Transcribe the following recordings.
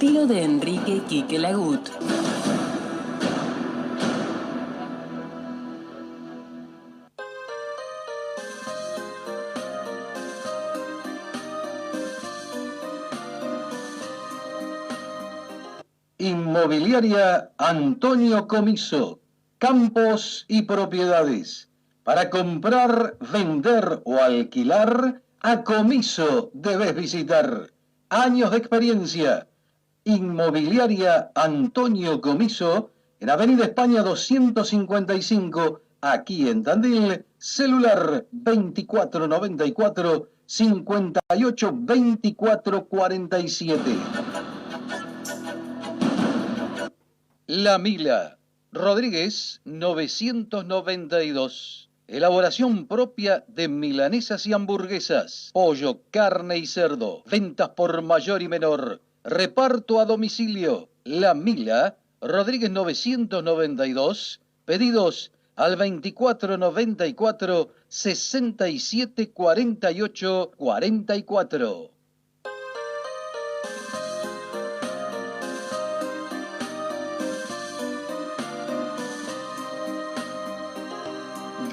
estilo de Enrique Quique Lagut. Inmobiliaria Antonio Comiso, campos y propiedades. Para comprar, vender o alquilar, a Comiso debes visitar. Años de experiencia. Inmobiliaria Antonio Comiso, en Avenida España 255, aquí en Tandil, celular 2494 58 24 47. La Mila, Rodríguez 992. Elaboración propia de milanesas y hamburguesas, pollo, carne y cerdo. Ventas por mayor y menor. Reparto a domicilio. La Mila, Rodríguez 992. Pedidos al 2494 67 48 44.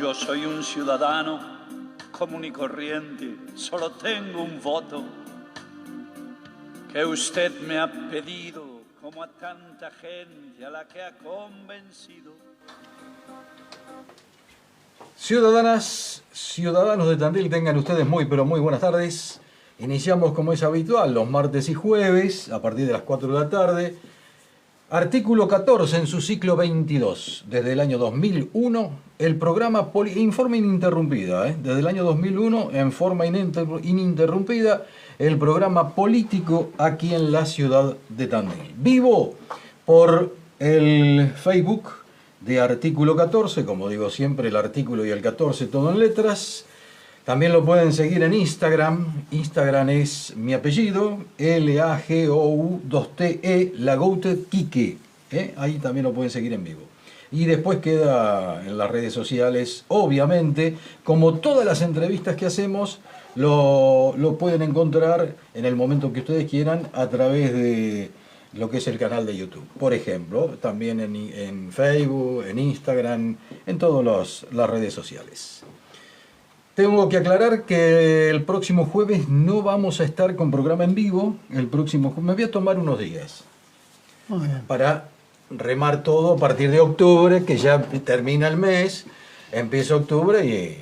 Yo soy un ciudadano común y corriente, solo tengo un voto que usted me ha pedido, como a tanta gente a la que ha convencido. Ciudadanas, ciudadanos de Tandil, tengan ustedes muy pero muy buenas tardes. Iniciamos como es habitual los martes y jueves a partir de las 4 de la tarde. Artículo 14 en su ciclo 22, desde el año 2001, el programa en forma ininterrumpida, desde el año 2001, en forma ininterrumpida, el programa político aquí en la ciudad de Tandil. Vivo por el Facebook de Artículo 14, como digo siempre, el artículo y el 14 todo en letras. También lo pueden seguir en Instagram. Instagram es mi apellido, Lagou2te, Lagoute Quique. Ahí también lo pueden seguir en vivo. Y después queda en las redes sociales, obviamente, como todas las entrevistas que hacemos, lo pueden encontrar en el momento que ustedes quieran a través de lo que es el canal de YouTube. Por ejemplo, también en Facebook, en Instagram, en todas las redes sociales. Tengo que aclarar que el próximo jueves no vamos a estar con programa en vivo. El próximo jueves me voy a tomar unos días para remar todo a partir de octubre, que ya termina el mes, empieza octubre y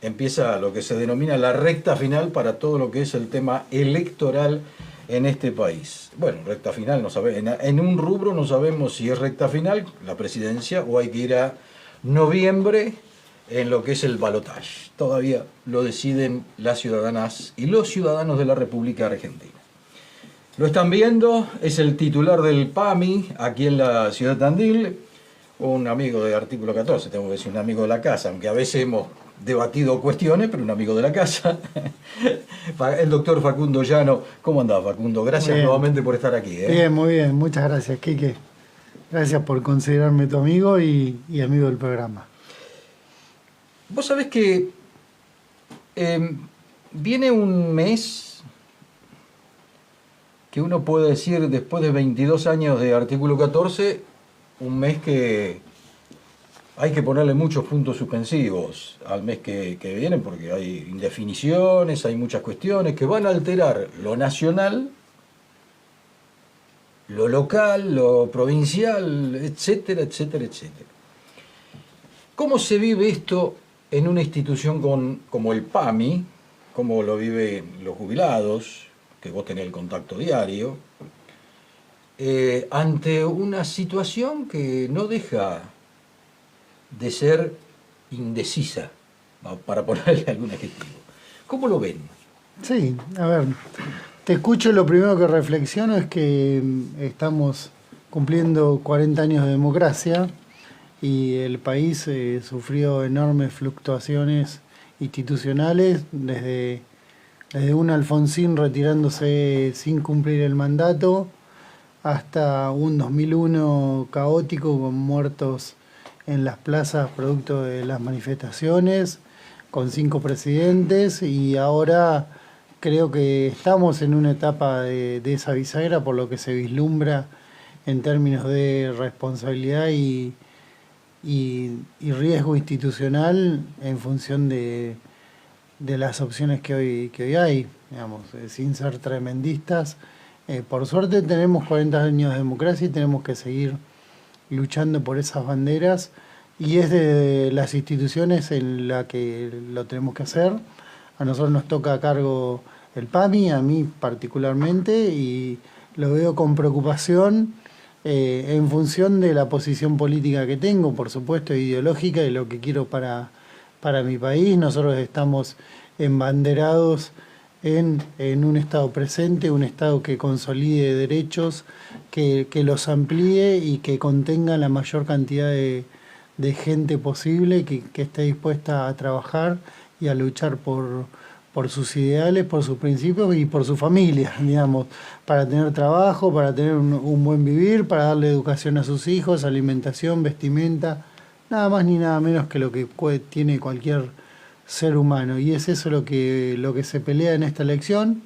empieza lo que se denomina la recta final para todo lo que es el tema electoral en este país. Bueno, recta final, no sabe, en un rubro no sabemos si es recta final, la presidencia, o hay que ir a noviembre en lo que es el balotaje. Todavía lo deciden las ciudadanas y los ciudadanos de la República Argentina. Lo están viendo, es el titular del PAMI aquí en la ciudad de Tandil, un amigo de Artículo 14, tengo que decir un amigo de la casa, aunque a veces hemos debatido cuestiones, pero un amigo de la casa, el doctor Facundo Llano. ¿Cómo andás, Facundo? Gracias nuevamente por estar aquí. Bien, muy bien, muchas gracias, Quique. Gracias por considerarme tu amigo y amigo del programa. Vos sabés que viene un mes que uno puede decir, después de 22 años de Artículo 14, un mes que hay que ponerle muchos puntos suspensivos al mes que viene, porque hay indefiniciones, hay muchas cuestiones que van a alterar lo nacional, lo local, lo provincial, etcétera, etcétera, etcétera. ¿Cómo se vive esto en una institución como el PAMI? ¿Cómo lo viven los jubilados, que vos tenés el contacto diario, ante una situación que no deja de ser indecisa, para ponerle algún adjetivo? ¿Cómo lo ven? Sí, a ver, te escucho, lo primero que reflexiono es que estamos cumpliendo 40 años de democracia y el país sufrió enormes fluctuaciones institucionales, desde un Alfonsín retirándose sin cumplir el mandato hasta un 2001 caótico con muertos en las plazas producto de las manifestaciones, con 5 presidentes, y ahora creo que estamos en una etapa de esa bisagra por lo que se vislumbra en términos de responsabilidad y riesgo institucional en función de las opciones que hoy hay, digamos, sin ser tremendistas. Por suerte tenemos 40 años de democracia y tenemos que seguir luchando por esas banderas, y es de las instituciones en la que lo tenemos que hacer. A nosotros nos toca a cargo el PAMI, a mí particularmente, y lo veo con preocupación en función de la posición política que tengo, por supuesto, ideológica, y lo que quiero para mi país. Nosotros estamos embanderados en un Estado presente, un Estado que consolide derechos, que los amplíe y que contenga la mayor cantidad de gente posible, que esté dispuesta a trabajar y a luchar por sus ideales, por sus principios y por su familia, digamos, para tener trabajo, para tener un buen vivir, para darle educación a sus hijos, alimentación, vestimenta, nada más ni nada menos que lo que tiene cualquier ser humano. Y es eso lo que se pelea en esta elección,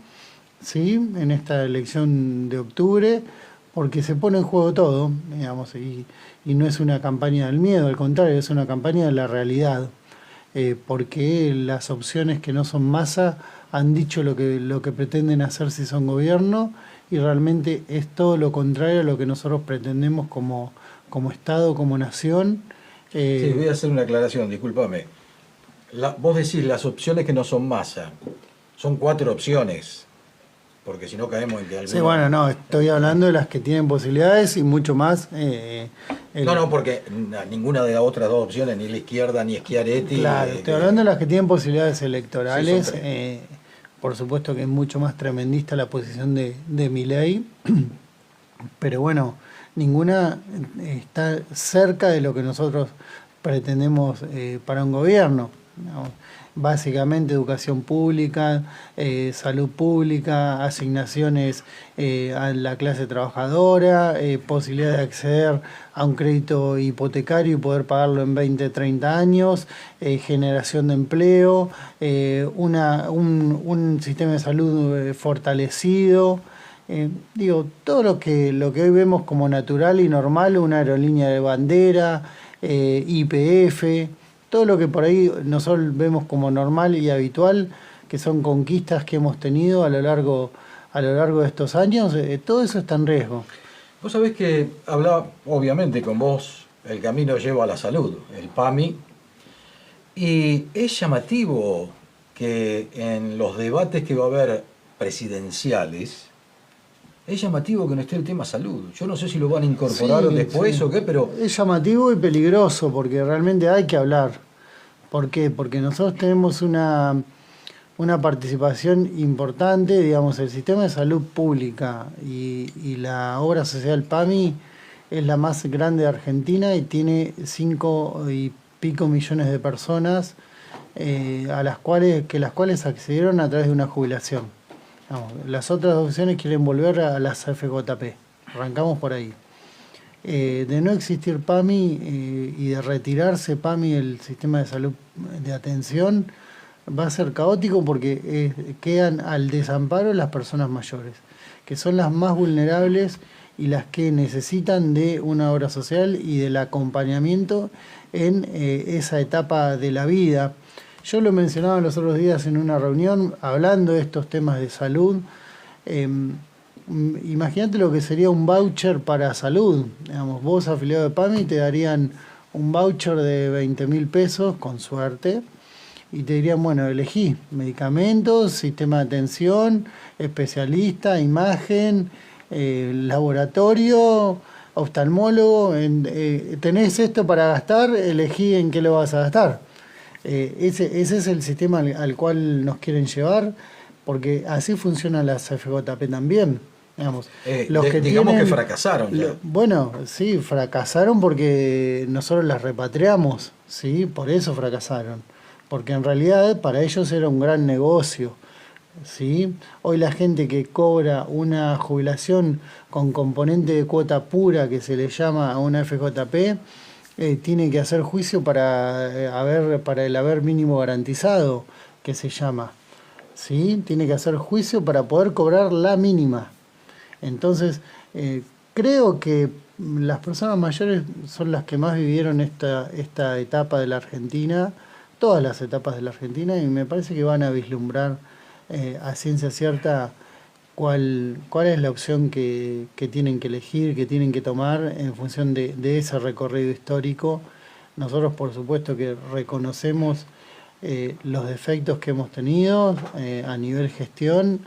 ¿sí? En esta elección de octubre, porque se pone en juego todo, digamos, y no es una campaña del miedo, al contrario, es una campaña de la realidad. Porque las opciones que no son masa han dicho lo que pretenden hacer si son gobierno, y realmente es todo lo contrario a lo que nosotros pretendemos como Estado, como nación. Sí, voy a hacer una aclaración, discúlpame. Vos decís las opciones que no son masa. Son 4 opciones, porque si no caemos en que alguna... Sí, bueno, no, estoy hablando de las que tienen posibilidades y mucho más... No, porque ninguna de las otras 2 opciones, ni la izquierda ni Schiaretti... Claro, estoy hablando de las que tienen posibilidades electorales. Sí, por supuesto que es mucho más tremendista la posición de Milei, pero bueno, ninguna está cerca de lo que nosotros pretendemos para un gobierno, ¿no? Básicamente educación pública, salud pública, asignaciones a la clase trabajadora, posibilidad de acceder a un crédito hipotecario y poder pagarlo en 20, 30 años, generación de empleo, un sistema de salud fortalecido. Todo lo que hoy vemos como natural y normal, una aerolínea de bandera, YPF, todo lo que por ahí nosotros vemos como normal y habitual, que son conquistas que hemos tenido a lo largo de estos años, todo eso está en riesgo. Vos sabés que hablaba, obviamente con vos, el camino lleva a la salud, el PAMI, y es llamativo que en los debates que va a haber presidenciales, es llamativo que no esté el tema salud. Yo no sé si lo van a incorporar después o qué, pero... Es llamativo y peligroso porque realmente hay que hablar. ¿Por qué? Porque nosotros tenemos una participación importante, digamos, el sistema de salud pública y la obra social PAMI es la más grande de Argentina y tiene 5 y pico millones de personas a las cuales accedieron a través de una jubilación. Las otras opciones quieren volver a las FJP. Arrancamos por ahí. De no existir PAMI y de retirarse PAMI del sistema de salud de atención, va a ser caótico porque quedan al desamparo las personas mayores, que son las más vulnerables y las que necesitan de una obra social y del acompañamiento en esa etapa de la vida. Yo lo mencionaba los otros días en una reunión, hablando de estos temas de salud. Imagínate lo que sería un voucher para salud. Digamos, vos afiliado de PAMI te darían un voucher de 20.000 pesos, con suerte, y te dirían, bueno, elegí medicamentos, sistema de atención, especialista, imagen, laboratorio, oftalmólogo, tenés esto para gastar, elegí en qué lo vas a gastar. Ese es el sistema al cual nos quieren llevar, porque así funcionan las FJP también. Digamos, digamos que fracasaron ya. Bueno, sí, fracasaron porque nosotros las repatriamos, ¿sí? Por eso fracasaron. Porque en realidad para ellos era un gran negocio, ¿sí? Hoy la gente que cobra una jubilación con componente de cuota pura, que se le llama a una FJP, tiene que hacer juicio para el haber mínimo garantizado, que se llama. ¿sí? Tiene que hacer juicio para poder cobrar la mínima. Entonces, creo que las personas mayores son las que más vivieron esta etapa de la Argentina, todas las etapas de la Argentina, y me parece que van a vislumbrar a ciencia cierta cuál es la opción que tienen que elegir, que tienen que tomar en función de ese recorrido histórico. Nosotros, por supuesto, que reconocemos los defectos que hemos tenido a nivel gestión.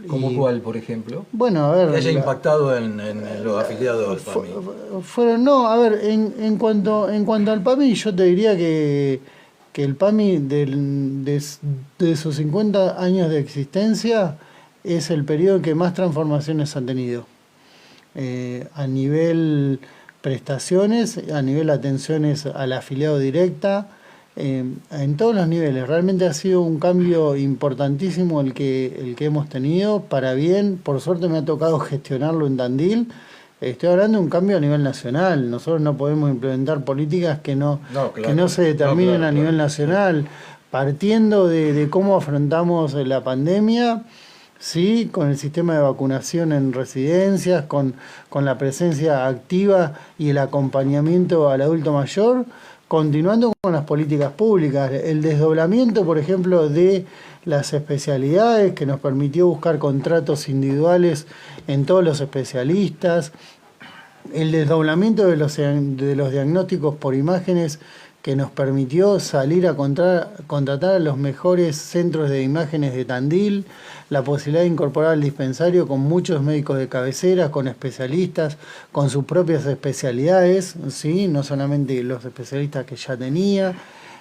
¿Como cuál, por ejemplo? Bueno, a ver... Que haya impactado en los afiliados del PAMI. No, a ver, en cuanto al PAMI, yo te diría que el PAMI de sus 50 años de existencia es el periodo que más transformaciones ha tenido. A nivel prestaciones, a nivel atenciones al afiliado directa, en todos los niveles. Realmente ha sido un cambio importantísimo el que hemos tenido, para bien. Por suerte me ha tocado gestionarlo en Tandil. Estoy hablando de un cambio a nivel nacional. Nosotros no podemos implementar políticas que no se determinen a nivel nacional. Partiendo de cómo afrontamos la pandemia, sí, con el sistema de vacunación en residencias, con la presencia activa y el acompañamiento al adulto mayor, continuando con las políticas públicas, el desdoblamiento, por ejemplo, de las especialidades, que nos permitió buscar contratos individuales en todos los especialistas, el desdoblamiento de los diagnósticos por imágenes, que nos permitió salir a contratar a los mejores centros de imágenes de Tandil, la posibilidad de incorporar al dispensario con muchos médicos de cabecera, con especialistas, con sus propias especialidades, ¿sí? No solamente los especialistas que ya tenía,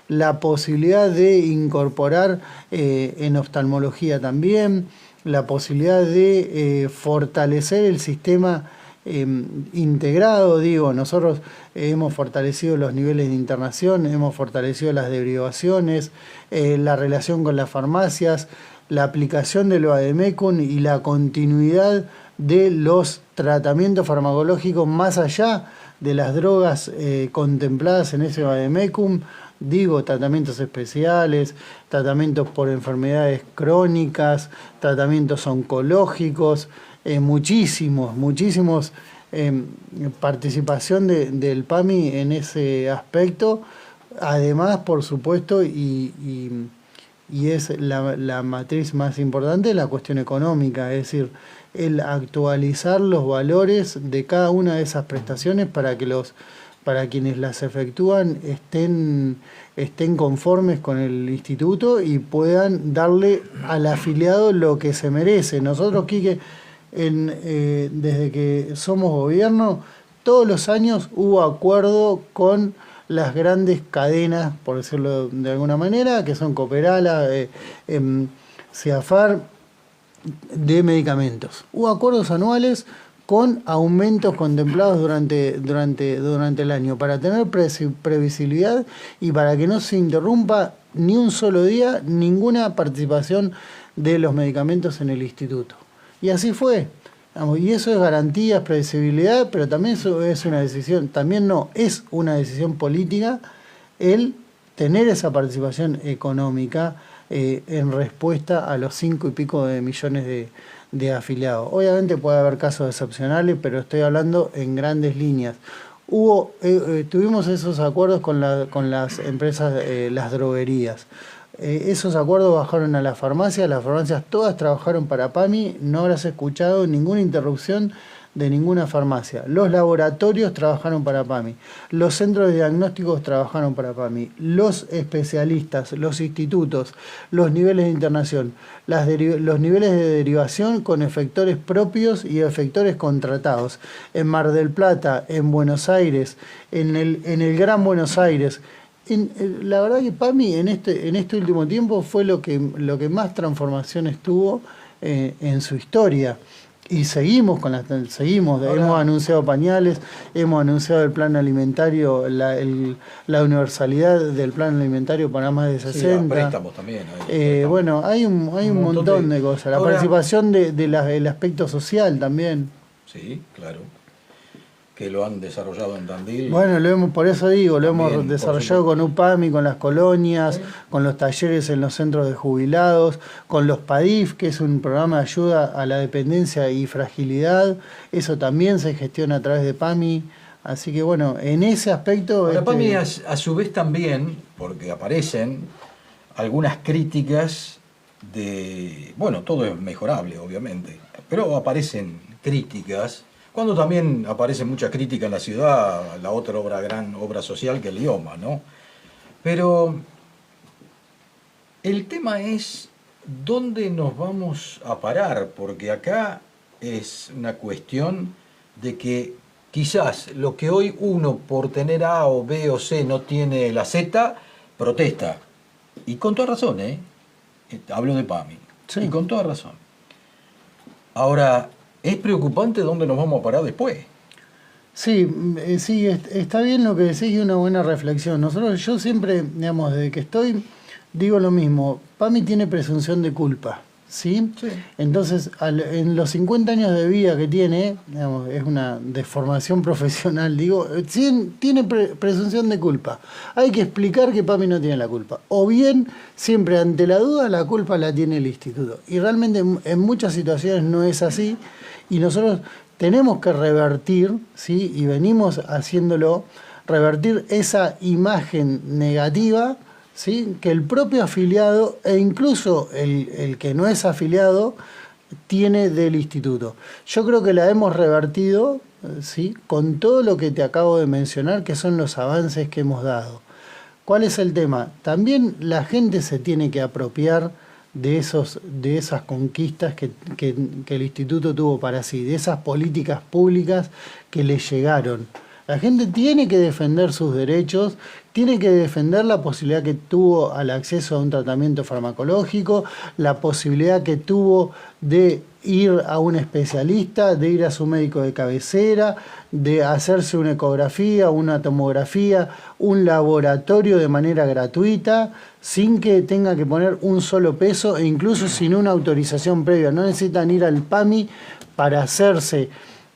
la posibilidad de incorporar en oftalmología también, la posibilidad de fortalecer el sistema integrado. Nosotros hemos fortalecido los niveles de internación, hemos fortalecido las derivaciones, la relación con las farmacias, la aplicación del Vademecum y la continuidad de los tratamientos farmacológicos más allá de las drogas contempladas en ese Vademecum. Tratamientos especiales, tratamientos por enfermedades crónicas, tratamientos oncológicos, muchísimos participación del PAMI en ese aspecto. Además, por supuesto, y es la matriz más importante, la cuestión económica, es decir, el actualizar los valores de cada una de esas prestaciones para quienes las efectúan estén conformes con el instituto y puedan darle al afiliado lo que se merece. Nosotros, Quique, desde que somos gobierno, todos los años hubo acuerdo con las grandes cadenas, por decirlo de alguna manera, que son Cooperala, CEAFAR, de medicamentos. Hubo acuerdos anuales con aumentos contemplados durante el año, para tener previsibilidad y para que no se interrumpa ni un solo día ninguna participación de los medicamentos en el instituto. Y así fue. Y eso es garantía, es previsibilidad, pero también eso es una decisión, es una decisión política el tener esa participación económica en respuesta a los 5 y pico de millones de afiliados. Obviamente puede haber casos excepcionales, pero estoy hablando en grandes líneas. Tuvimos esos acuerdos con las empresas, las droguerías. Esos acuerdos bajaron a las farmacias todas trabajaron para PAMI, no habrás escuchado ninguna interrupción de ninguna farmacia. Los laboratorios trabajaron para PAMI, los centros de diagnósticos trabajaron para PAMI, los especialistas, los institutos, los niveles de internación, los niveles de derivación con efectores propios y efectores contratados. En Mar del Plata, en Buenos Aires, en el Gran Buenos Aires. La verdad que PAMI en este último tiempo fue lo que más transformaciones tuvo en su historia. Y seguimos hemos anunciado pañales, hemos anunciado el plan alimentario, la universalidad del plan alimentario para más de 60. Sí, préstamos también. Bueno, hay un montón de cosas. La participación del aspecto social también. Sí, claro. que lo han desarrollado en Tandil. Bueno, por eso digo, lo También, hemos desarrollado con UPAMI, con las colonias, con los talleres en los centros de jubilados, con los PADIF, que es un programa de ayuda a la dependencia y fragilidad. Eso también se gestiona a través de PAMI. Así que bueno, en ese aspecto... Ahora, PAMI a su vez también, porque aparecen algunas críticas de... Bueno, todo es mejorable, obviamente, pero aparecen críticas, cuando también aparece mucha crítica en la ciudad, la otra gran obra social que es el IOMA, ¿no? Pero el tema es dónde nos vamos a parar, porque acá es una cuestión de que quizás lo que hoy uno por tener A o B o C no tiene la Z, protesta. Y con toda razón, ¿eh? Hablo de PAMI. Sí. Y con toda razón. Ahora, es preocupante dónde nos vamos a parar después. Sí, sí, está bien lo que decís y una buena reflexión. Yo siempre, digamos, desde que estoy, digo lo mismo. PAMI tiene presunción de culpa, ¿sí? Sí. Entonces, en los 50 años de vida que tiene, digamos, es una deformación profesional, digo, tiene presunción de culpa. Hay que explicar que PAMI no tiene la culpa. O bien, siempre ante la duda, la culpa la tiene el instituto. Y realmente en muchas situaciones no es así. Y nosotros tenemos que revertir, ¿sí? Y venimos haciéndolo, revertir esa imagen negativa, ¿sí? Que el propio afiliado e incluso el que no es afiliado tiene del instituto. Yo creo que la hemos revertido, ¿sí? Con todo lo que te acabo de mencionar, que son los avances que hemos dado. ¿Cuál es el tema? También la gente se tiene que apropiar de esas conquistas que el instituto tuvo para sí, de esas políticas públicas que le llegaron. La gente tiene que defender sus derechos, tiene que defender la posibilidad que tuvo al acceso a un tratamiento farmacológico, la posibilidad que tuvo de ir a un especialista, de ir a su médico de cabecera, de hacerse una ecografía, una tomografía, un laboratorio de manera gratuita, sin que tenga que poner un solo peso e incluso sin una autorización previa. No necesitan ir al PAMI para hacerse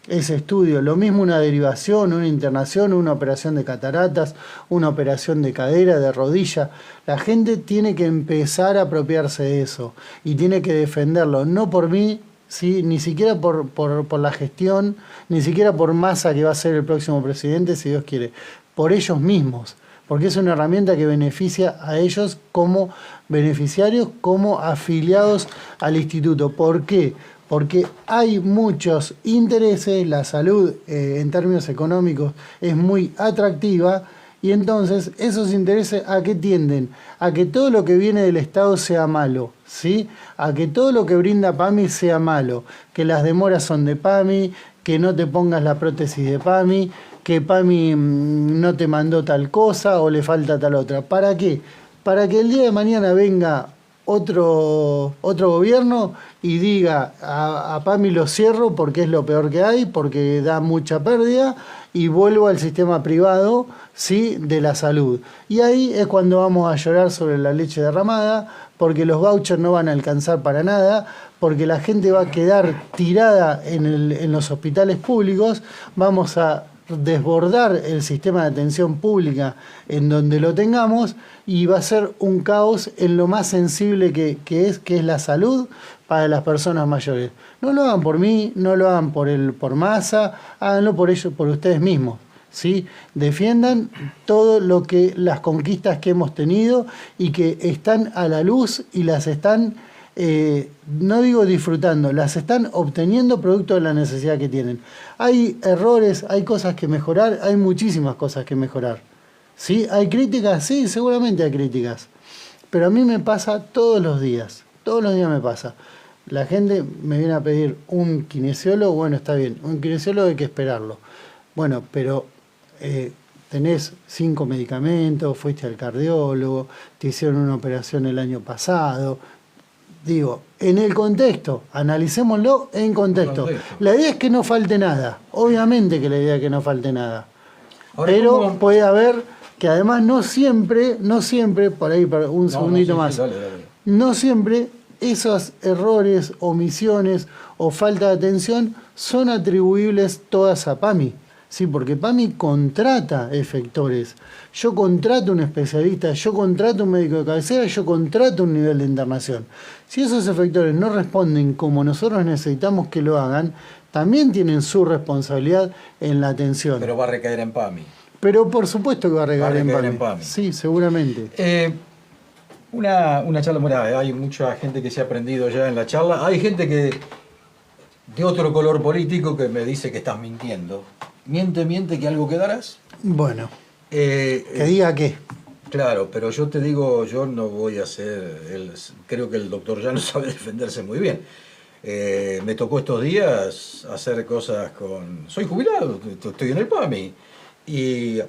ese estudio. Lo mismo una derivación, una internación, una operación de cataratas, una operación de cadera, de rodilla. La gente tiene que empezar a apropiarse de eso y tiene que defenderlo, no por mí, ¿sí? Ni siquiera por la gestión, ni siquiera por Massa, que va a ser el próximo presidente, si Dios quiere, por ellos mismos, porque es una herramienta que beneficia a ellos como beneficiarios, como afiliados al instituto. ¿Por qué? Porque hay muchos intereses, la salud en términos económicos es muy atractiva y entonces esos intereses ¿a qué tienden? A que todo lo que viene del Estado sea malo, ¿sí? A que todo lo que brinda PAMI sea malo, que las demoras son de PAMI, que no te pongas la prótesis de PAMI, que PAMI no te mandó tal cosa o le falta tal otra. ¿Para qué? Para que el día de mañana venga otro gobierno y diga a PAMI lo cierro porque es lo peor que hay, porque da mucha pérdida y vuelvo al sistema privado, ¿sí? De la salud. Y ahí es cuando vamos a llorar sobre la leche derramada, porque los vouchers no van a alcanzar para nada, porque la gente va a quedar tirada en los hospitales públicos, vamos a desbordar el sistema de atención pública en donde lo tengamos y va a ser un caos en lo más sensible que es la salud para las personas mayores. No lo hagan por mí, no lo hagan por Massa, háganlo por ellos, por ustedes mismos, ¿sí? Defiendan todo lo que las conquistas que hemos tenido y que están a la luz y las están no digo disfrutando, las están obteniendo producto de la necesidad que tienen. Hay errores, hay cosas que mejorar, hay muchísimas cosas que mejorar. ¿Sí? ¿Hay críticas? Sí, seguramente hay críticas. Pero a mí me pasa todos los días me pasa. La gente me viene a pedir un kinesiólogo, bueno, está bien, un kinesiólogo hay que esperarlo. Bueno, pero tenés 5 medicamentos, fuiste al cardiólogo, te hicieron una operación el año pasado. Digo, en el contexto, analicémoslo en contexto. La idea es que no falte nada. Obviamente que la idea es que no falte nada. Ahora, pero puede haber que además no siempre, por ahí un segundito más, dale. No siempre esos errores, omisiones o falta de atención son atribuibles todas a PAMI. Sí, porque PAMI contrata efectores. Yo contrato un especialista, yo contrato un médico de cabecera, yo contrato un nivel de internación. Si esos efectores no responden como nosotros necesitamos que lo hagan, también tienen su responsabilidad en la atención. Pero va a recaer en PAMI. Pero por supuesto que va a recaer en PAMI. en PAMI. Sí, seguramente. Una charla, mira, hay mucha gente que se ha aprendido ya en la charla. Hay gente que de otro color político que me dice que estás mintiendo. Miente que algo quedarás. Bueno, que diga qué. Claro, pero yo te digo, yo no voy a ser, creo que el doctor ya no sabe defenderse muy bien. Me tocó estos días hacer cosas soy jubilado, estoy en el PAMI, y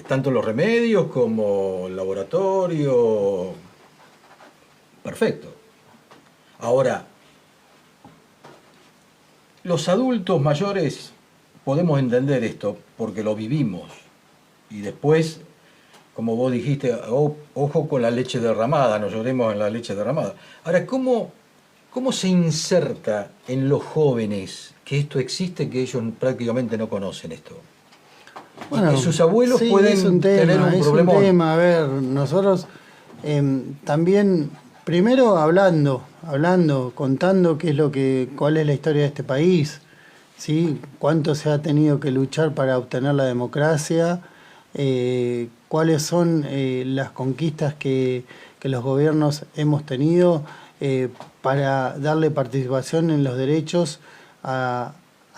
tanto los remedios como el laboratorio, perfecto. Ahora, los adultos mayores podemos entender esto porque lo vivimos, y después, como vos dijiste, ojo con la leche derramada, no lloremos en la leche derramada. Ahora, ¿cómo se inserta en los jóvenes que esto existe, que ellos prácticamente no conocen esto? Bueno, y que sus abuelos sí, pueden tener un problema. Es un tema, a ver, nosotros también, primero hablando, contando cuál es la historia de este país, ¿sí? Cuánto se ha tenido que luchar para obtener la democracia, cuáles son las conquistas que los gobiernos hemos tenido para darle participación en los derechos a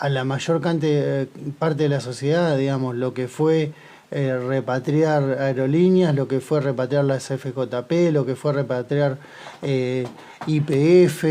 la mayor parte de la sociedad, digamos, lo que fue repatriar aerolíneas, lo que fue repatriar las FJP, lo que fue repatriar YPF,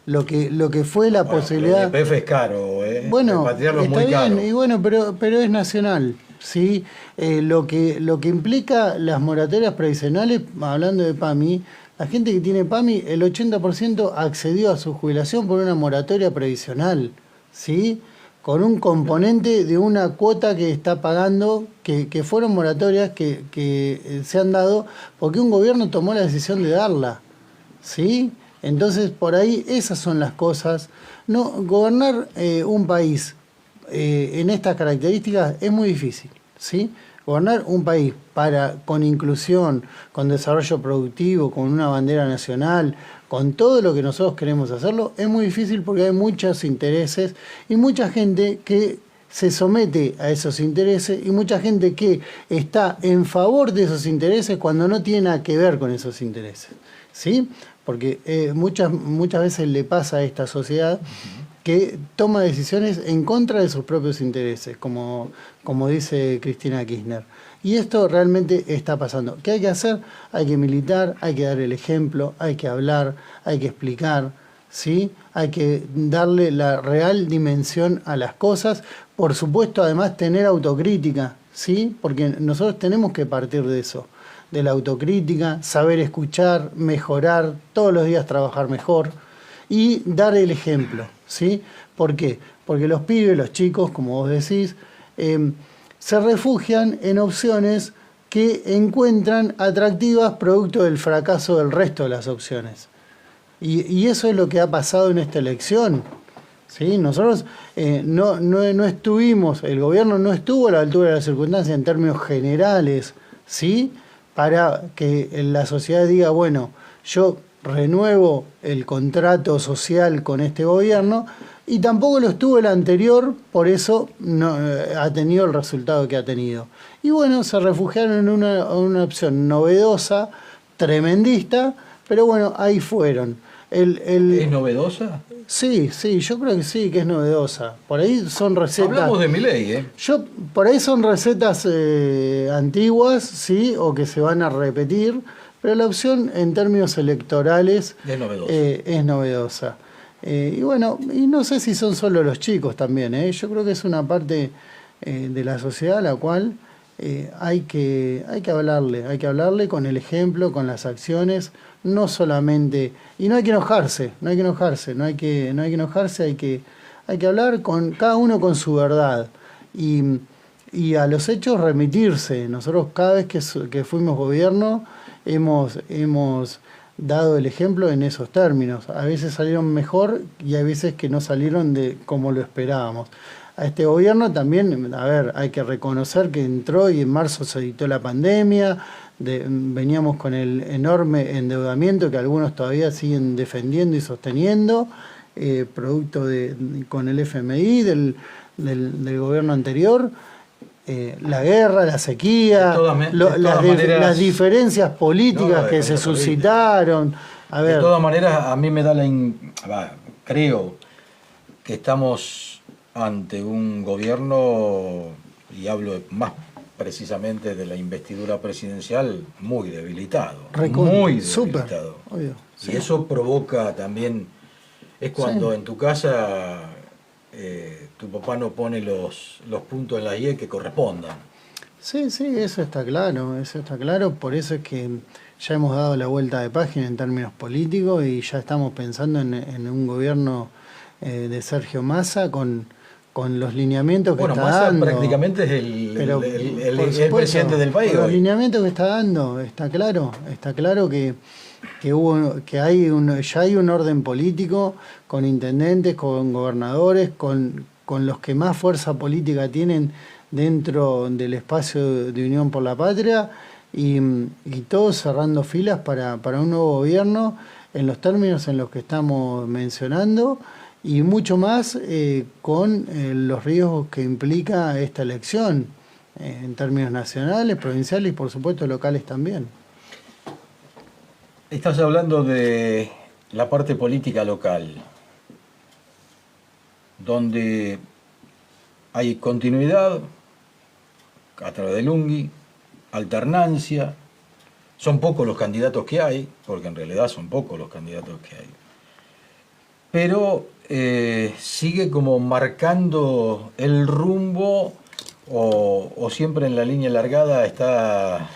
lo que fue la posibilidad... YPF es caro, Bueno, repatriarlo es está muy bien, caro. y bueno, pero es nacional, ¿sí? Lo que implica las moratorias previsionales, hablando de PAMI, la gente que tiene PAMI, el 80% accedió a su jubilación por una moratoria previsional, ¿sí? Con un componente de una cuota que está pagando, que fueron moratorias que se han dado porque un gobierno tomó la decisión de darla, ¿sí? Entonces, por ahí esas son las cosas. No, gobernar un país en estas características es muy difícil, ¿sí? Gobernar un país con inclusión, con desarrollo productivo, con una bandera nacional, con todo lo que nosotros queremos hacerlo, es muy difícil porque hay muchos intereses y mucha gente que se somete a esos intereses y mucha gente que está en favor de esos intereses cuando no tiene nada que ver con esos intereses, ¿sí? Porque muchas veces le pasa a esta sociedad que toma decisiones en contra de sus propios intereses, como dice Cristina Kirchner. Y esto realmente está pasando. ¿Qué hay que hacer? Hay que militar, hay que dar el ejemplo, hay que hablar, hay que explicar, ¿sí? Hay que darle la real dimensión a las cosas. Por supuesto, además, tener autocrítica, ¿sí? Porque nosotros tenemos que partir de eso, de la autocrítica, saber escuchar, mejorar, todos los días trabajar mejor y dar el ejemplo, ¿sí? ¿Por qué? Porque los pibes, los chicos, como vos decís, se refugian en opciones que encuentran atractivas producto del fracaso del resto de las opciones. Y eso es lo que ha pasado en esta elección, ¿sí? Nosotros no estuvimos, el gobierno no estuvo a la altura de las circunstancias en términos generales, ¿sí? Para que la sociedad diga, bueno, yo renuevo el contrato social con este gobierno, y tampoco lo estuvo el anterior, por eso no ha tenido el resultado que ha tenido. Y bueno, se refugiaron en una opción novedosa, tremendista, pero bueno, ahí fueron. ¿Es novedosa? Sí, yo creo que sí, que es novedosa. Por ahí son recetas... Hablamos de Milei, Por ahí son recetas antiguas, sí, o que se van a repetir, pero la opción en términos electorales es novedosa. Y bueno, y no sé si son solo los chicos también, yo creo que es una parte de la sociedad a la cual hay que hablarle con el ejemplo, con las acciones, no solamente, y no hay que enojarse, hay que hablar con cada uno con su verdad y a los hechos remitirse. Nosotros cada vez que fuimos gobierno hemos dado el ejemplo en esos términos. A veces salieron mejor y hay veces que no salieron como lo esperábamos. a este gobierno también, a ver, hay que reconocer que entró y en marzo se dictó la pandemia, veníamos con el enorme endeudamiento que algunos todavía siguen defendiendo y sosteniendo, producto con el FMI del gobierno anterior, la guerra, la sequía, las diferencias políticas que se suscitaron. A ver, de todas maneras, a mí me da creo que estamos ante un gobierno, y hablo más precisamente de la investidura presidencial, muy debilitado. Muy debilitado. Obvio, y eso provoca también, es cuando en tu casa tu papá no pone los puntos en la I que correspondan. Sí, eso está claro, por eso es que ya hemos dado la vuelta de página en términos políticos y ya estamos pensando en un gobierno de Sergio Massa con los lineamientos que está Massa dando. Prácticamente es el presidente del país. Los lineamientos que está dando, está claro que ya hay un orden político con intendentes, con gobernadores, con los que más fuerza política tienen dentro del espacio de Unión por la Patria y todos cerrando filas para un nuevo gobierno en los términos en los que estamos mencionando y mucho más con los riesgos que implica esta elección en términos nacionales, provinciales y por supuesto locales también. Estás hablando de la parte política local, donde hay continuidad a través de Lunghi, alternancia, son pocos los candidatos que hay, porque en realidad son pocos los candidatos que hay, pero sigue como marcando el rumbo o siempre en la línea largada está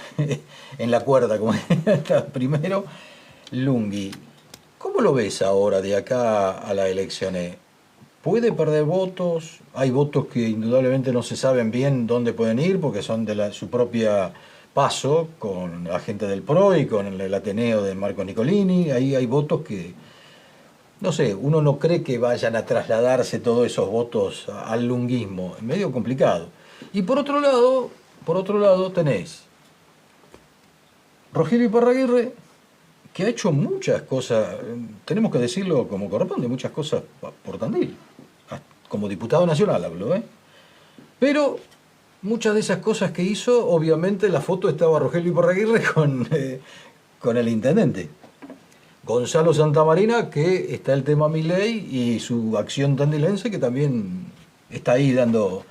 en la cuerda, como está primero Lunghi. ¿Cómo lo ves ahora de acá a las elecciones? ¿Puede perder votos? Hay votos que indudablemente no se saben bien dónde pueden ir porque son de su propia paso con la gente del PRO y con el Ateneo de Marco Nicolini. Ahí hay votos que, no sé, uno no cree que vayan a trasladarse todos esos votos al lunguismo. Es medio complicado. Y por otro lado tenés Rogelio Iparraguirre, que ha hecho muchas cosas, tenemos que decirlo como corresponde, muchas cosas por Tandil. Como diputado nacional hablo, Pero muchas de esas cosas que hizo, obviamente la foto estaba Rogelio Iparraguirre con el intendente. Gonzalo Santamarina, que está el tema Milei y su acción tandilense, que también está ahí dando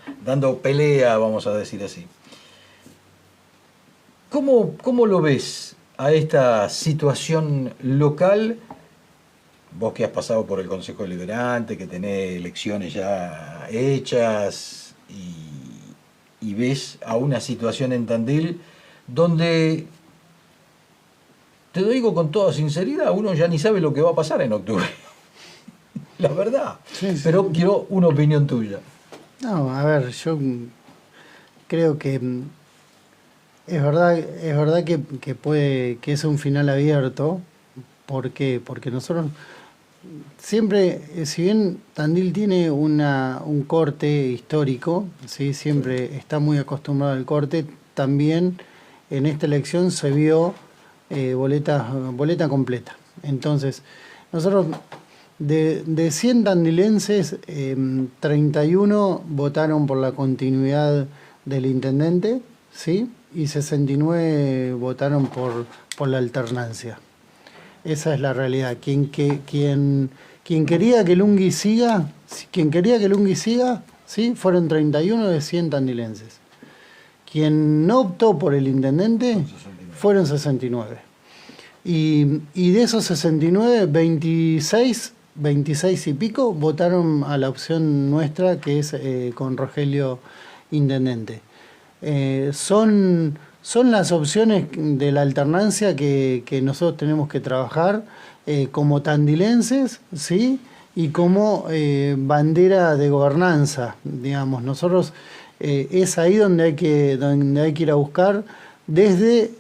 pelea, vamos a decir así. ¿Cómo lo ves a esta situación local? Vos que has pasado por el Consejo Deliberante, que tenés elecciones ya hechas y ves a una situación en Tandil donde, te lo digo con toda sinceridad, uno ya ni sabe lo que va a pasar en octubre. La verdad. Sí. Pero quiero una opinión tuya. No, a ver, yo creo que es verdad que es un final abierto. ¿Por qué? Porque nosotros siempre, si bien Tandil tiene un corte histórico, ¿sí? Siempre está muy acostumbrado al corte, también en esta elección se vio boleta completa. Entonces, nosotros de 100 tandilenses, 31 votaron por la continuidad del intendente, ¿sí? Y 69 votaron por la alternancia. Esa es la realidad. Quien quería que Lunghi siga, ¿sí? Fueron 31 de 100 tandilenses. Quien no optó por el intendente fueron 69. Y de esos 69, 26 y pico votaron a la opción nuestra, que es con Rogelio intendente. Son las opciones de la alternancia que nosotros tenemos que trabajar como tandilenses, ¿sí? Y como bandera de gobernanza, digamos. Nosotros es ahí donde hay que ir a buscar desde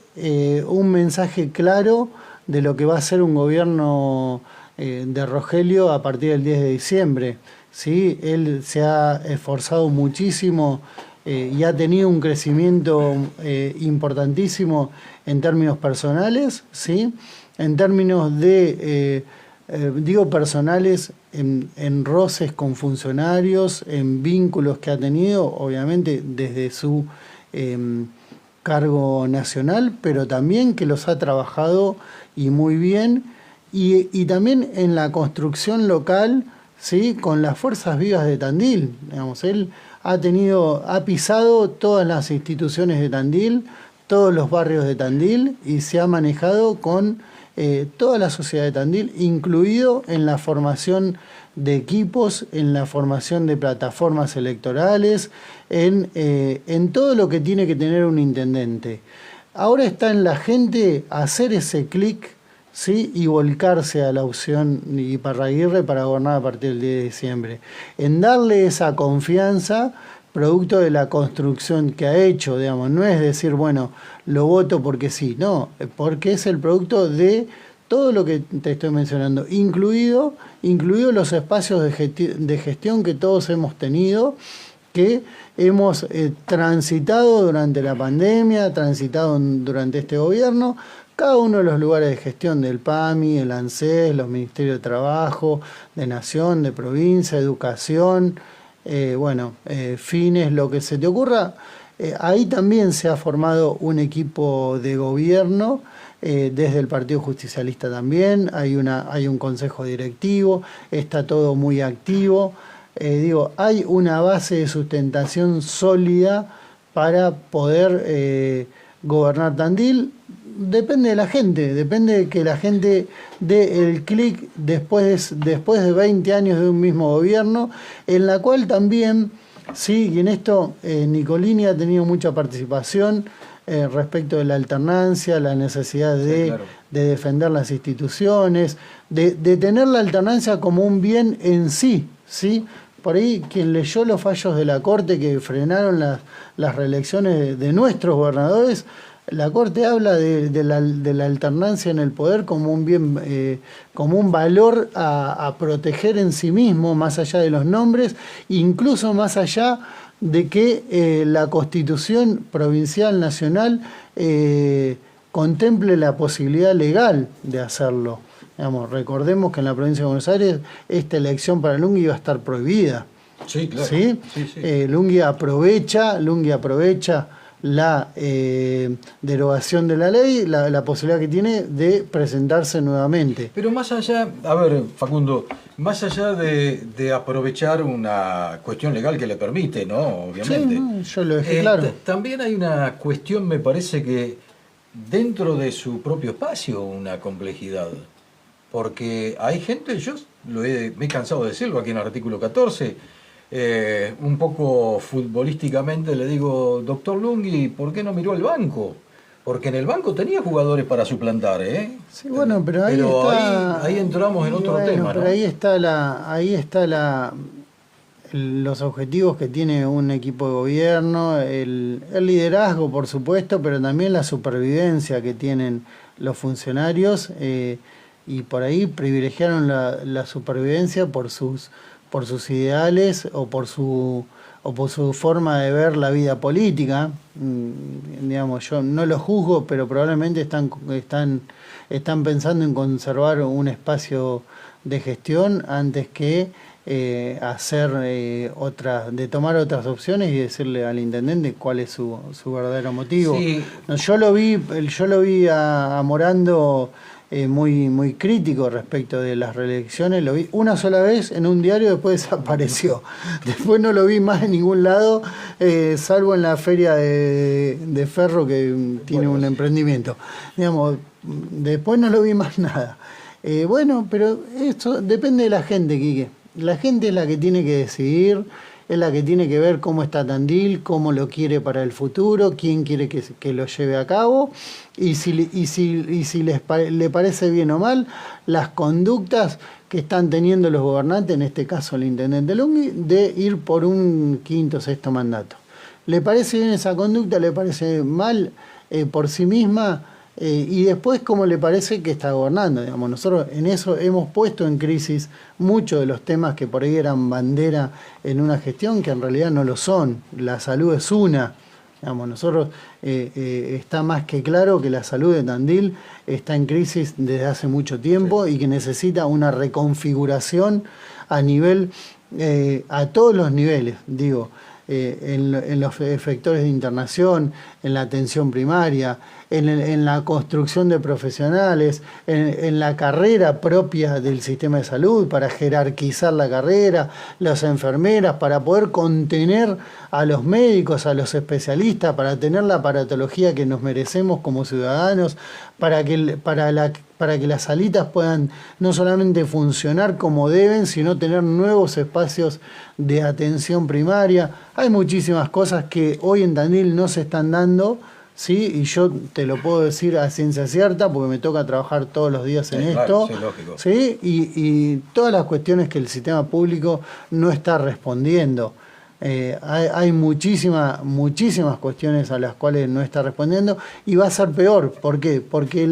un mensaje claro de lo que va a ser un gobierno de Rogelio a partir del 10 de diciembre. ¿sí? Él se ha esforzado muchísimo y ha tenido un crecimiento importantísimo en términos personales, ¿sí? En términos de, digo personales, en roces con funcionarios, en vínculos que ha tenido, obviamente desde su cargo nacional, pero también que los ha trabajado y muy bien, y también en la construcción local, ¿sí? Con las fuerzas vivas de Tandil. Digamos, él ha pisado todas las instituciones de Tandil, todos los barrios de Tandil, y se ha manejado con toda la sociedad de Tandil, incluido en la formación de equipos, en la formación de plataformas electorales, en todo lo que tiene que tener un intendente. Ahora está en la gente hacer ese clic, ¿sí? Y volcarse a la opción Iparraguirre para gobernar a partir del 10 de diciembre. En darle esa confianza, producto de la construcción que ha hecho, digamos. No es decir, bueno, lo voto porque sí, no, porque es el producto de todo lo que te estoy mencionando, incluido los espacios de gestión que todos hemos tenido, que hemos transitado durante la pandemia, transitado durante este gobierno, cada uno de los lugares de gestión del PAMI, el ANSES, los Ministerios de Trabajo, de Nación, de Provincia, Educación, Fines, lo que se te ocurra. Ahí también se ha formado un equipo de gobierno, desde el Partido Justicialista también, hay un consejo directivo, está todo muy activo. Hay una base de sustentación sólida para poder gobernar Tandil. Depende de la gente, depende de que la gente dé el clic después de 20 años de un mismo gobierno, en la cual también, sí, y en esto Nicolini ha tenido mucha participación respecto de la alternancia, la necesidad de defender las instituciones, de tener la alternancia como un bien en sí, ¿sí? Por ahí quien leyó los fallos de la Corte que frenaron las reelecciones de nuestros gobernadores, la Corte habla de la alternancia en el poder como un bien, como un valor a proteger en sí mismo, más allá de los nombres, incluso más allá de que la Constitución Provincial Nacional contemple la posibilidad legal de hacerlo. Digamos, recordemos que en la provincia de Buenos Aires esta elección para Lunghi iba a estar prohibida. Sí, claro. ¿Sí? Lunghi aprovecha la derogación de la ley, la posibilidad que tiene de presentarse nuevamente. Pero más allá, a ver, Facundo, más allá de aprovechar una cuestión legal que le permite, ¿no? Obviamente. Sí, no, yo lo dejé claro. También hay una cuestión, me parece que dentro de su propio espacio, una complejidad. Porque hay gente, me he cansado de decirlo aquí en el artículo 14, un poco futbolísticamente le digo, doctor Lunghi, ¿por qué no miró el banco? Porque en el banco tenía jugadores para suplantar, ¿eh? Sí, bueno, pero ahí entramos en otro tema, pero ¿no? ahí está los objetivos que tiene un equipo de gobierno, el liderazgo, por supuesto, pero también la supervivencia que tienen los funcionarios, y por ahí privilegiaron la supervivencia por sus ideales o por su forma de ver la vida política. Digamos, yo no lo juzgo, pero probablemente están pensando en conservar un espacio de gestión antes que tomar otras opciones y decirle al intendente cuál es su verdadero motivo. Sí. No, yo lo vi a Morando muy crítico respecto de las reelecciones. Lo vi una sola vez en un diario, después desapareció. Después no lo vi más en ningún lado, salvo en la feria de Ferro, que tiene un emprendimiento. Digamos, después no lo vi más nada. Pero esto depende de la gente, Quique. La gente es la que tiene que decidir, es la que tiene que ver cómo está Tandil, cómo lo quiere para el futuro, quién quiere que lo lleve a cabo, y si le parece bien o mal las conductas que están teniendo los gobernantes, en este caso el intendente Lunghi, de ir por un quinto o sexto mandato. ¿Le parece bien esa conducta? ¿Le parece mal por sí misma? Y después cómo le parece que está gobernando. Digamos, nosotros en eso hemos puesto en crisis muchos de los temas que por ahí eran bandera en una gestión, que en realidad no lo son. La salud es una. Digamos, nosotros está más que claro que la salud de Tandil está en crisis desde hace mucho tiempo y que necesita una reconfiguración a nivel, a todos los niveles, digo, en los efectores de internación, en la atención primaria, en la construcción de profesionales, en la carrera propia del sistema de salud, para jerarquizar la carrera, las enfermeras, para poder contener a los médicos, a los especialistas, para tener la aparatología que nos merecemos como ciudadanos, para que las salitas puedan no solamente funcionar como deben, sino tener nuevos espacios de atención primaria. Hay muchísimas cosas que hoy en Tandil no se están dando, ¿sí? Y yo te lo puedo decir a ciencia cierta porque me toca trabajar todos los días en esto. Sí, lógico. ¿Sí? Y todas las cuestiones que el sistema público no está respondiendo. Hay muchísimas cuestiones a las cuales no está respondiendo y va a ser peor. ¿Por qué? Porque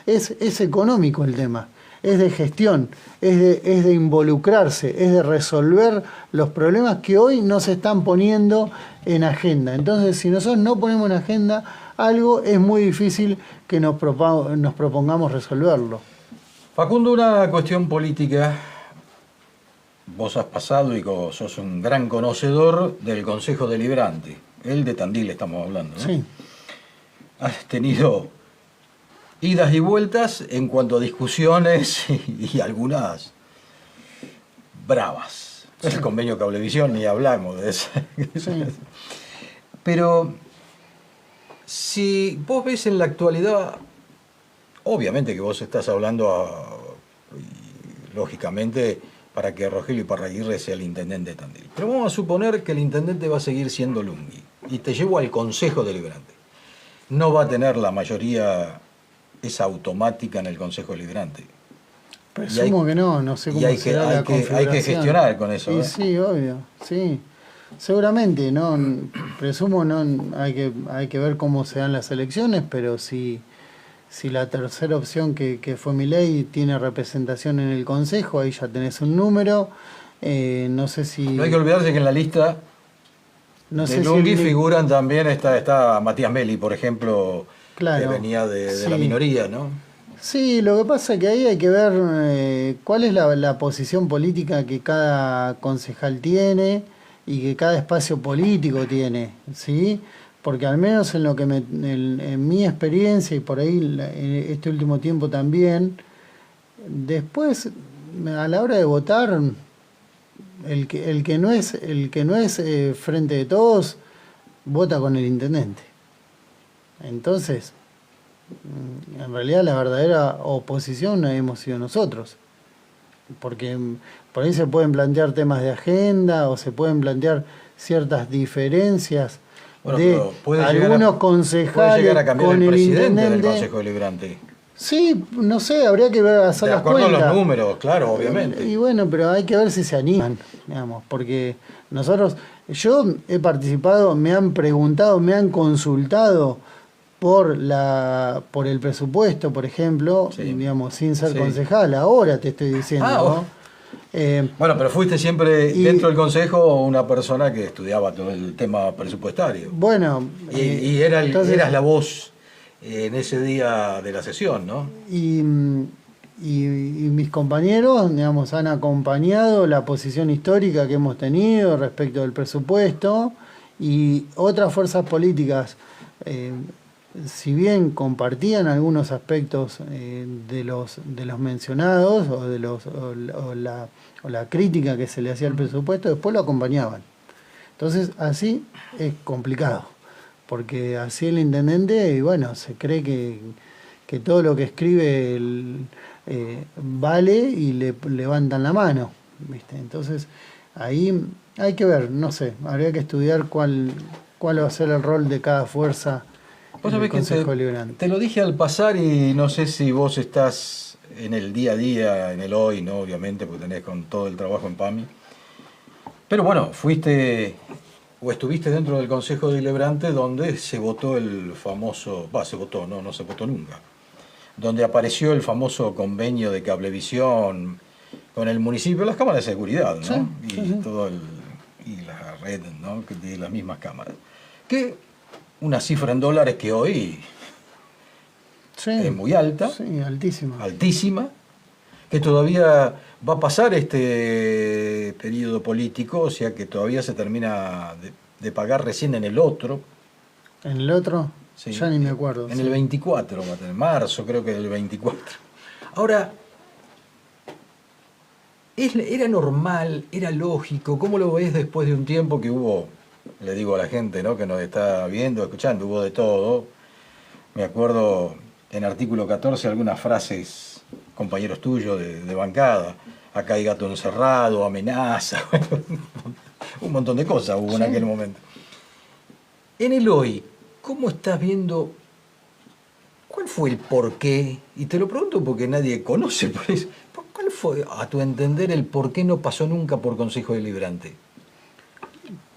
es económico el tema, es de gestión, es de involucrarse, es de resolver los problemas que hoy no se están poniendo en agenda. Entonces, si nosotros no ponemos en agenda algo, es muy difícil que nos propongamos resolverlo. Facundo, una cuestión política. Vos has pasado y sos un gran conocedor del Consejo Deliberante. El de Tandil estamos hablando, ¿no? Sí. Has tenido idas y vueltas en cuanto a discusiones y algunas bravas. Sí. El convenio Cablevisión, ni hablamos de eso. Sí. Pero si vos ves en la actualidad, obviamente que vos estás hablando, lógicamente, para que Rogelio Iparraguirre sea el intendente de Tandil. Pero vamos a suponer que el intendente va a seguir siendo Lungui. Y te llevo al Consejo Deliberante. No va a tener la mayoría esa automática en el Consejo Deliberante. Presumo que no sé cómo será la configuración. Hay que gestionar con eso. Sí, obvio, sí. Seguramente, presumo hay que ver cómo se dan las elecciones, pero si la tercera opción que fue Milei tiene representación en el Consejo, ahí ya tenés un número. No sé si... No hay que olvidarse que en la lista de Lungui figuran también, está Matías Meli, por ejemplo, claro, que venía de la minoría, ¿no? Sí, lo que pasa es que ahí hay que ver cuál es la posición política que cada concejal tiene y que cada espacio político tiene, ¿sí? Porque al menos en lo que en mi experiencia y por ahí este último tiempo también, después a la hora de votar, el que no es Frente de Todos vota con el intendente. Entonces, en realidad la verdadera oposición hemos sido nosotros. Porque por ahí se pueden plantear temas de agenda o se pueden plantear ciertas diferencias. Bueno, de algunos concejales puede llegar a cambiar con el presidente intendente del Consejo Deliberante. Sí, no sé, habría que hacer las cuentas. De acuerdo a los números, claro, obviamente. Y bueno, pero hay que ver si se animan, digamos, porque yo he participado, me han preguntado, me han consultado por el presupuesto, por ejemplo, sí, digamos, sin ser concejal, ahora te estoy diciendo, ¿no? Bueno, pero fuiste siempre dentro del Consejo una persona que estudiaba todo el tema presupuestario. Bueno. Y eras la voz en ese día de la sesión, ¿no? Y mis compañeros, digamos, han acompañado la posición histórica que hemos tenido respecto del presupuesto y otras fuerzas políticas, si bien compartían algunos aspectos de los mencionados o la crítica que se le hacía al presupuesto, después lo acompañaban. Entonces, así es complicado, porque así el intendente, y bueno, se cree que todo lo que escribe vale y le levantan la mano, ¿viste? Entonces, ahí hay que ver, no sé, habría que estudiar cuál va a ser el rol de cada fuerza. Vos sabés que te lo dije al pasar y no sé si vos estás en el día a día, en el hoy, ¿no? Obviamente, porque tenés con todo el trabajo en PAMI. Pero bueno, fuiste o estuviste dentro del Consejo Deliberante donde se votó el famoso, se votó, no se votó nunca, donde apareció el famoso convenio de Cablevisión con el municipio, las cámaras de seguridad, ¿no? Sí, y sí. y la red, ¿no? De las mismas cámaras. Que una cifra en dólares que hoy Sí, es muy alta, sí, altísima. altísima, que todavía va a pasar este periodo político, o sea que todavía se termina de pagar recién en el otro. ¿En el otro? Sí, Ya ni me acuerdo. En sí. el 24, va a tener, marzo creo que del 24. Ahora, ¿era normal, era lógico? ¿Cómo lo ves después de un tiempo que hubo, le digo a la gente, ¿no?, que nos está viendo, escuchando, hubo de todo? Me acuerdo en artículo 14 algunas frases, compañeros tuyos de bancada, acá hay gato encerrado, amenaza, un montón de cosas hubo en aquel momento. En el hoy, ¿cómo estás viendo? ¿Cuál fue el porqué? Y te lo pregunto porque nadie conoce por eso. ¿Cuál fue, a tu entender, el por qué no pasó nunca por Consejo Deliberante?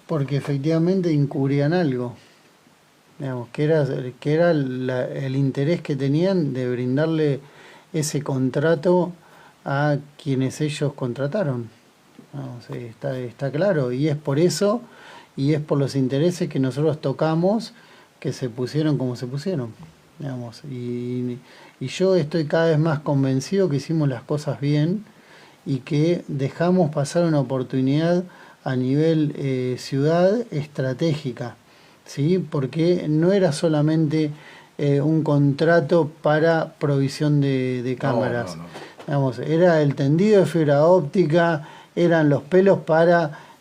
Porque efectivamente encubrían algo. Digamos, que era el interés que tenían de brindarle ese contrato a quienes ellos contrataron. Vamos, está claro. Y es por eso, y es por los intereses que nosotros tocamos, que se pusieron como se pusieron. Digamos, y yo estoy cada vez más convencido que hicimos las cosas bien y que dejamos pasar una oportunidad a nivel ciudad estratégica, ¿sí? Porque no era solamente un contrato para provisión de cámaras. No. Digamos, era el tendido de fibra óptica, eran los pelos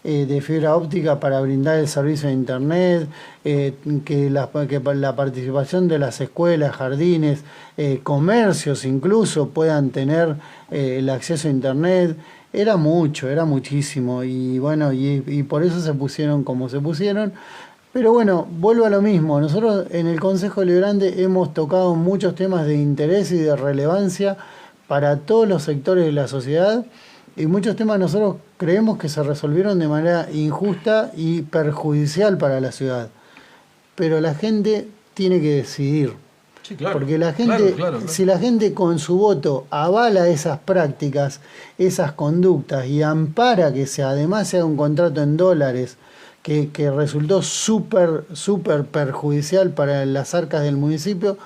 de fibra óptica para brindar el servicio de internet, que la participación de las escuelas, jardines, comercios incluso puedan tener el acceso a internet. Era muchísimo, y bueno, y por eso se pusieron como se pusieron. Pero bueno, vuelvo a lo mismo. Nosotros en el Consejo Deliberante hemos tocado muchos temas de interés y de relevancia para todos los sectores de la sociedad, y muchos temas nosotros creemos que se resolvieron de manera injusta y perjudicial para la ciudad. Pero la gente tiene que decidir. Sí, claro. Porque la gente, Claro. si la gente con su voto avala esas prácticas, esas conductas, y ampara que además se haga un contrato en dólares que resultó súper perjudicial para las arcas del municipio,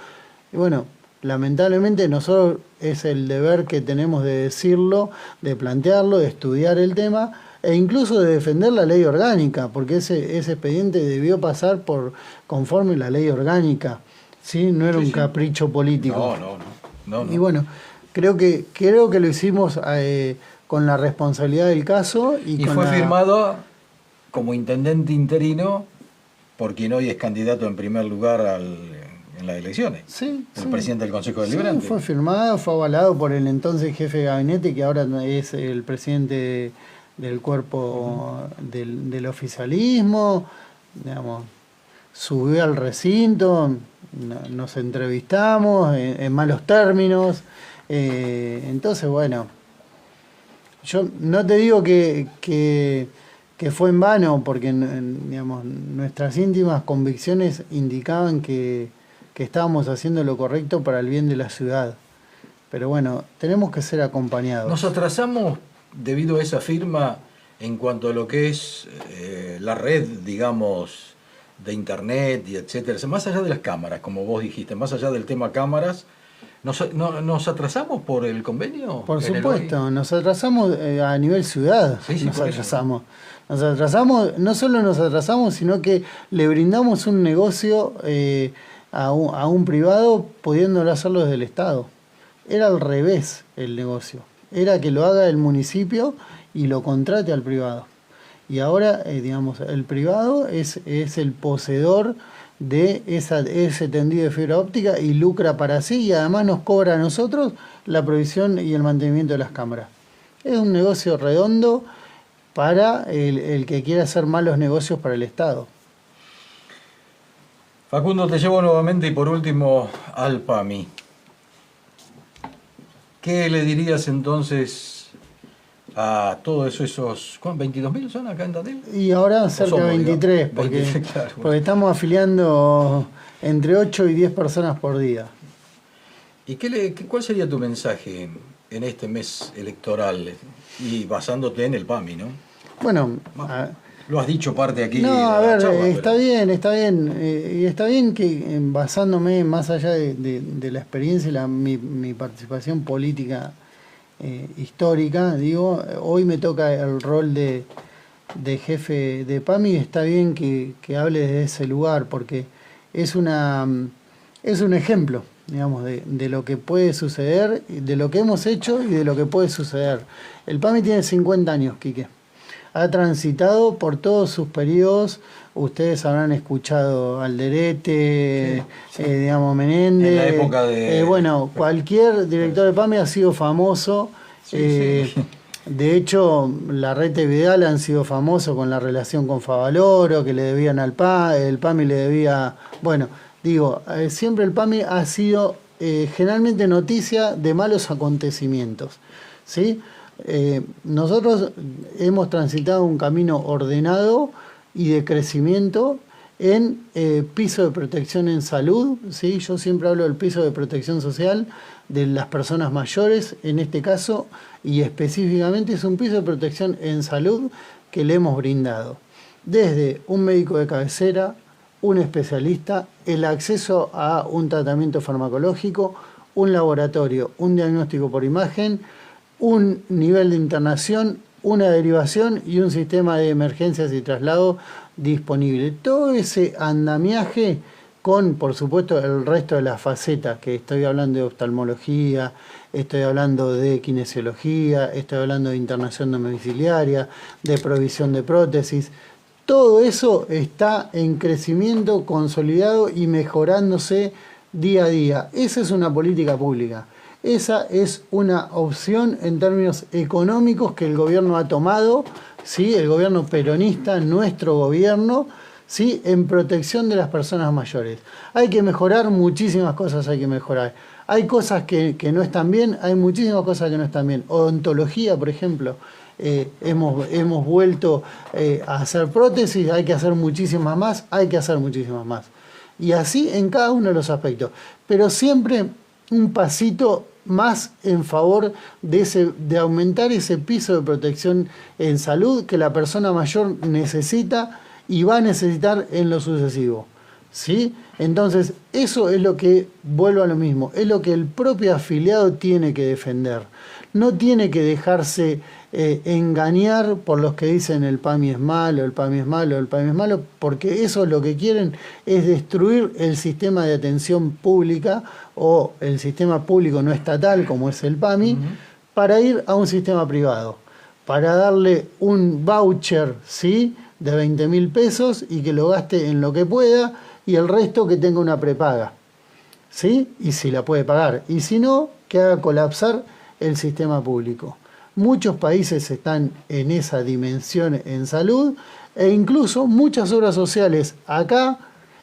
y bueno, lamentablemente nosotros es el deber que tenemos de decirlo, de plantearlo, de estudiar el tema e incluso de defender la ley orgánica, porque ese expediente debió pasar conforme la ley orgánica, ¿sí? No era un capricho político. No. Y bueno, creo que lo hicimos con la responsabilidad del caso y fue firmado como intendente interino por quien hoy es candidato en primer lugar en las elecciones. Sí, el presidente del Consejo Deliberante. Sí, fue firmado, fue avalado por el entonces jefe de gabinete, que ahora es el presidente del cuerpo del oficialismo. Digamos, subió al recinto, nos entrevistamos en malos términos. Entonces, bueno, yo no te digo que fue en vano, porque digamos, nuestras íntimas convicciones indicaban que estábamos haciendo lo correcto para el bien de la ciudad. Pero bueno, tenemos que ser acompañados. Nos atrasamos debido a esa firma en cuanto a lo que es la red, digamos, de internet y etcétera. Más allá de las cámaras, como vos dijiste, más allá del tema cámaras, ¿nos atrasamos por el convenio? Por supuesto, nos atrasamos a nivel ciudad. Sí, nos atrasamos. Nos atrasamos, no solo nos atrasamos, sino que le brindamos un negocio a un privado pudiéndolo hacerlo desde el Estado. Era al revés el negocio. Era que lo haga el municipio y lo contrate al privado. Y ahora, digamos, el privado es el poseedor de ese tendido de fibra óptica y lucra para sí, y además nos cobra a nosotros la provisión y el mantenimiento de las cámaras. Es un negocio redondo para el que quiera hacer malos negocios para el Estado. Facundo, te llevo nuevamente y por último al PAMI. ¿Qué le dirías entonces a todos esos, ¿cuántos? ¿22.000 son acá en Tandil? Y ahora cerca de somos, 23, digamos, porque, 23, claro. porque estamos afiliando entre 8 y 10 personas por día. ¿Y cuál sería tu mensaje en este mes electoral? Y basándote en el PAMI, ¿no? Bueno, Lo has dicho parte aquí. no, a de la ver, charla, está pero- bien. Y está bien que basándome más allá de la experiencia y mi participación política histórica, digo, hoy me toca el rol de jefe de PAMI y está bien que hable desde ese lugar porque es un ejemplo, digamos, de lo que puede suceder, de lo que hemos hecho y de lo que puede suceder. El PAMI tiene 50 años, Quique. Ha transitado por todos sus periodos. Ustedes habrán escuchado Alderete, digamos, Menéndez. En la época de... Bueno, cualquier director de PAMI ha sido famoso. Sí. De hecho, Larreta y Vidal han sido famosos con la relación con Favaloro, que le debían al PAMI, el PAMI le debía... Bueno, digo, siempre el PAMI ha sido generalmente noticia de malos acontecimientos, ¿sí? Nosotros hemos transitado un camino ordenado y de crecimiento en piso de protección en salud, ¿sí? Yo siempre hablo del piso de protección social de las personas mayores, en este caso, y específicamente es un piso de protección en salud que le hemos brindado. Desde un médico de cabecera, un especialista, el acceso a un tratamiento farmacológico, un laboratorio, un diagnóstico por imagen, un nivel de internación, una derivación y un sistema de emergencias y traslado disponible. Todo ese andamiaje con, por supuesto, el resto de las facetas, que estoy hablando de oftalmología, estoy hablando de kinesiología, estoy hablando de internación domiciliaria, de provisión de prótesis. Todo eso está en crecimiento, consolidado y mejorándose día a día. Esa es una política pública. Esa es una opción en términos económicos que el gobierno ha tomado, ¿sí? El gobierno peronista, nuestro gobierno, ¿sí? En protección de las personas mayores. Hay que mejorar, muchísimas cosas hay que mejorar. Hay cosas que no están bien, hay muchísimas cosas que no están bien. Odontología, por ejemplo, hemos vuelto a hacer prótesis, hay que hacer muchísimas más, hay que hacer muchísimas más. Y así en cada uno de los aspectos. Pero siempre un pasito más en favor de aumentar ese piso de protección en salud que la persona mayor necesita y va a necesitar en lo sucesivo, ¿sí? Entonces, eso es lo que, vuelvo a lo mismo, es lo que el propio afiliado tiene que defender. No tiene que dejarse engañar por los que dicen el PAMI es malo, el PAMI es malo, el PAMI es malo, porque eso lo que quieren es destruir el sistema de atención pública o el sistema público no estatal como es el PAMI, para ir a un sistema privado, para darle un voucher, ¿sí?, de 20.000 pesos y que lo gaste en lo que pueda y el resto que tenga una prepaga, ¿sí? Y si la puede pagar. Y si no, que haga colapsar el sistema público. Muchos países están en esa dimensión en salud e incluso muchas obras sociales acá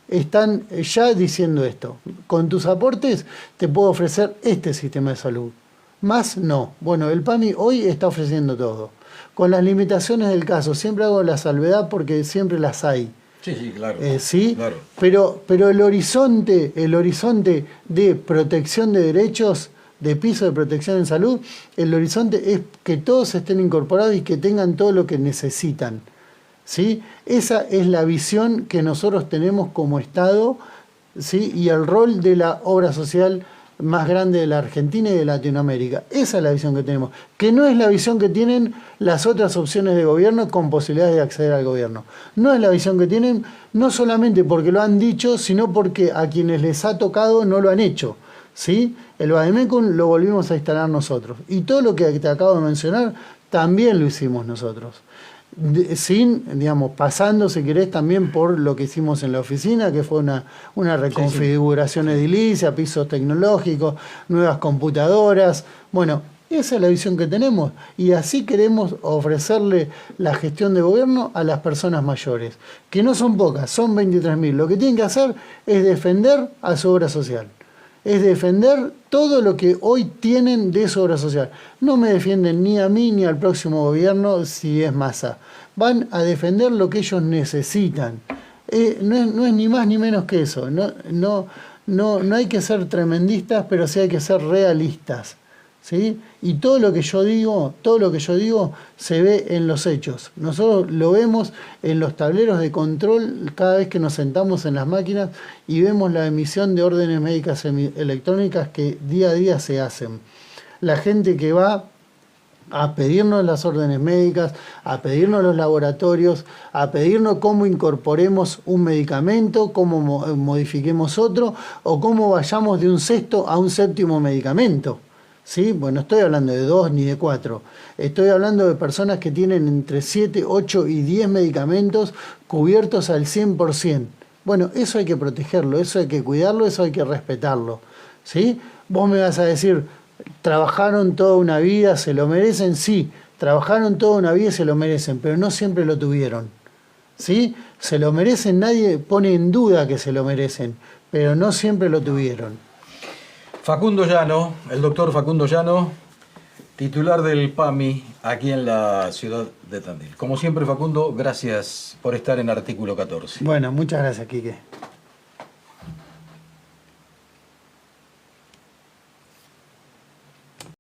están ya diciendo esto. Con tus aportes te puedo ofrecer este sistema de salud. Más no. Bueno, el PAMI hoy está ofreciendo todo. Con las limitaciones del caso. Siempre hago la salvedad porque siempre las hay. Sí, claro. ¿Sí? Claro. Pero el horizonte de protección de derechos, de piso de protección en salud, el horizonte es que todos estén incorporados y que tengan todo lo que necesitan, ¿sí? Esa es la visión que nosotros tenemos como Estado, ¿sí? Y el rol de la obra social más grande de la Argentina y de Latinoamérica. Esa es la visión que tenemos, que no es la visión que tienen las otras opciones de gobierno con posibilidades de acceder al gobierno. No es la visión que tienen, no solamente porque lo han dicho, sino porque a quienes les ha tocado no lo han hecho, ¿sí? El Vademecum lo volvimos a instalar nosotros. Y todo lo que te acabo de mencionar, también lo hicimos nosotros. Pasando, si querés, también por lo que hicimos en la oficina, que fue una reconfiguración edilicia, pisos tecnológicos, nuevas computadoras. Bueno, esa es la visión que tenemos y así queremos ofrecerle la gestión de gobierno a las personas mayores, que no son pocas, son 23.000. Lo que tienen que hacer es defender a su obra social. es defender todo lo que hoy tienen de su obra social. No me defienden ni a mí ni al próximo gobierno si es Massa. Van a defender lo que ellos necesitan. No es ni más ni menos que eso. No hay que ser tremendistas, pero sí hay que ser realistas. ¿Sí? Y todo lo que yo digo se ve en los hechos. Nosotros lo vemos en los tableros de control cada vez que nos sentamos en las máquinas y vemos la emisión de órdenes médicas electrónicas que día a día se hacen. La gente que va a pedirnos las órdenes médicas, a pedirnos los laboratorios, a pedirnos cómo incorporemos un medicamento, cómo modifiquemos otro o cómo vayamos de un sexto a un séptimo medicamento. ¿Sí? Bueno, no estoy hablando de 2 ni de 4. Estoy hablando de personas que tienen entre 7, 8 y 10 medicamentos cubiertos al 100%. Bueno, eso hay que protegerlo, eso hay que cuidarlo, eso hay que respetarlo. ¿Sí? Vos me vas a decir, trabajaron toda una vida, ¿se lo merecen? Sí, trabajaron toda una vida y se lo merecen, pero no siempre lo tuvieron. ¿Sí? Se lo merecen, nadie pone en duda que se lo merecen, pero no siempre lo tuvieron. Facundo Llano, el doctor Facundo Llano, titular del PAMI aquí en la ciudad de Tandil. Como siempre, Facundo, gracias por estar en Artículo 14. Bueno, muchas gracias, Quique.